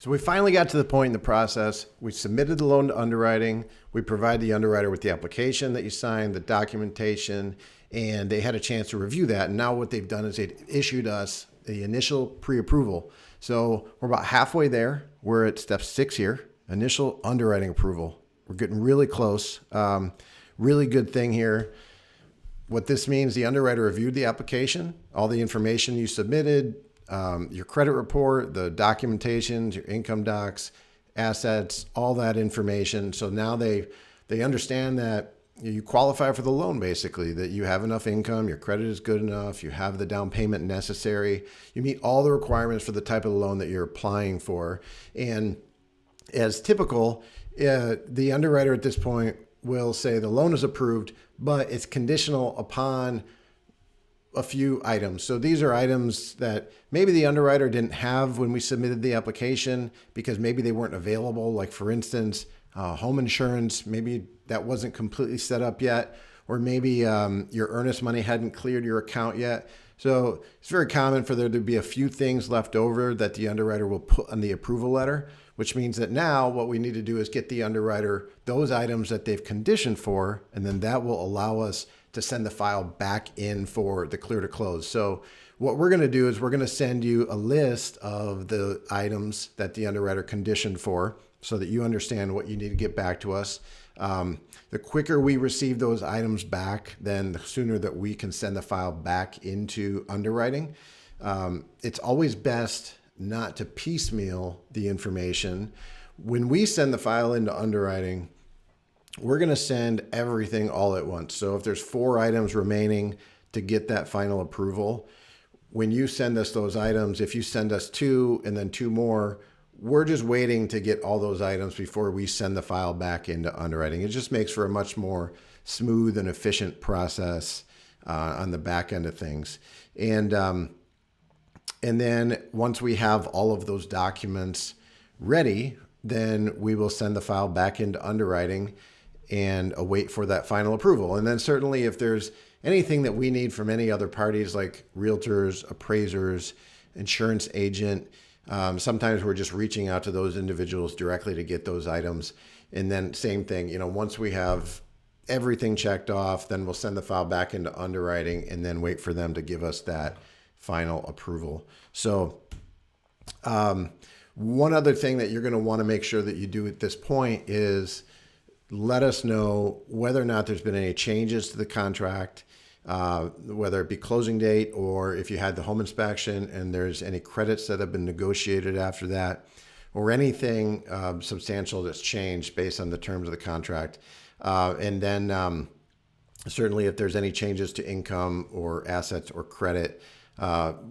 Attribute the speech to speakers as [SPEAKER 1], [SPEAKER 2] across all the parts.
[SPEAKER 1] So we finally got to the point in the process. We submitted the loan to underwriting. We provide the underwriter with the application that you signed, the documentation, and they had a chance to review that. And now what they've done is they issued us the initial pre-approval. So we're about halfway there. We're at step 6 here, initial underwriting approval. We're getting really close. Really good thing here. What this means, the underwriter reviewed the application, all the information you submitted, your credit report, the documentations, your income docs, assets, all that information. So now they understand that you qualify for the loan, basically, that you have enough income, your credit is good enough, you have the down payment necessary, you meet all the requirements for the type of loan that you're applying for. And as typical, the underwriter at this point will say the loan is approved, but it's conditional upon a few items. So these are items that maybe the underwriter didn't have when we submitted the application because maybe they weren't available. Like for instance, home insurance, maybe that wasn't completely set up yet, or maybe your earnest money hadn't cleared your account yet. So it's very common for there to be a few things left over that the underwriter will put on the approval letter, which means that now what we need to do is get the underwriter those items that they've conditioned for, and then that will allow us to send the file back in for the clear to close. So what we're going to do is we're going to send you a list of the items that the underwriter conditioned for so that you understand what you need to get back to us. The quicker we receive those items back, then the sooner that we can send the file back into underwriting. It's always best not to piecemeal the information. When we send the file into underwriting, we're going to send everything all at once. So if there's 4 items remaining to get that final approval, when you send us those items, if you send us 2 and then 2 more, we're just waiting to get all those items before we send the file back into underwriting. It just makes for a much more smooth and efficient process on the back end of things. And then once we have all of those documents ready, then we will send the file back into underwriting and await for that final approval. And then certainly if there's anything that we need from any other parties like realtors, appraisers, insurance agent, sometimes we're just reaching out to those individuals directly to get those items. And then same thing, once we have everything checked off, then we'll send the file back into underwriting and then wait for them to give us that final approval. So one other thing that you're going to want to make sure that you do at this point is let us know whether or not there's been any changes to the contract, whether it be closing date or if you had the home inspection and there's any credits that have been negotiated after that, or anything substantial that's changed based on the terms of the contract. And then certainly if there's any changes to income or assets or credit,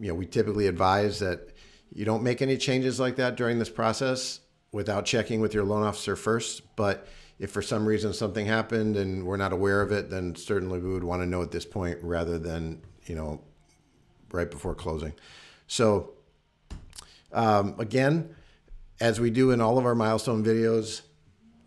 [SPEAKER 1] we typically advise that you don't make any changes like that during this process without checking with your loan officer first. But if for some reason something happened and we're not aware of it, then certainly we would want to know at this point rather than, right before closing. So again, as we do in all of our milestone videos,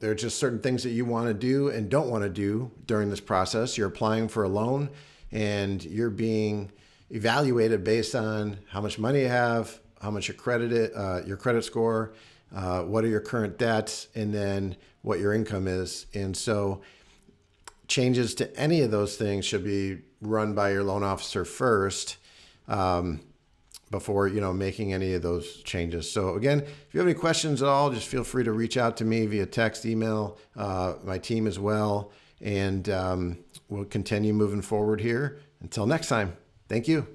[SPEAKER 1] there are just certain things that you want to do and don't want to do during this process. You're applying for a loan and you're being evaluated based on how much money you have, how much your credit score, what are your current debts, and then what your income is. And so changes to any of those things should be run by your loan officer first before making any of those changes. So again, if you have any questions at all, just feel free to reach out to me via text, email, my team as well, and we'll continue moving forward here. Until next time, thank you.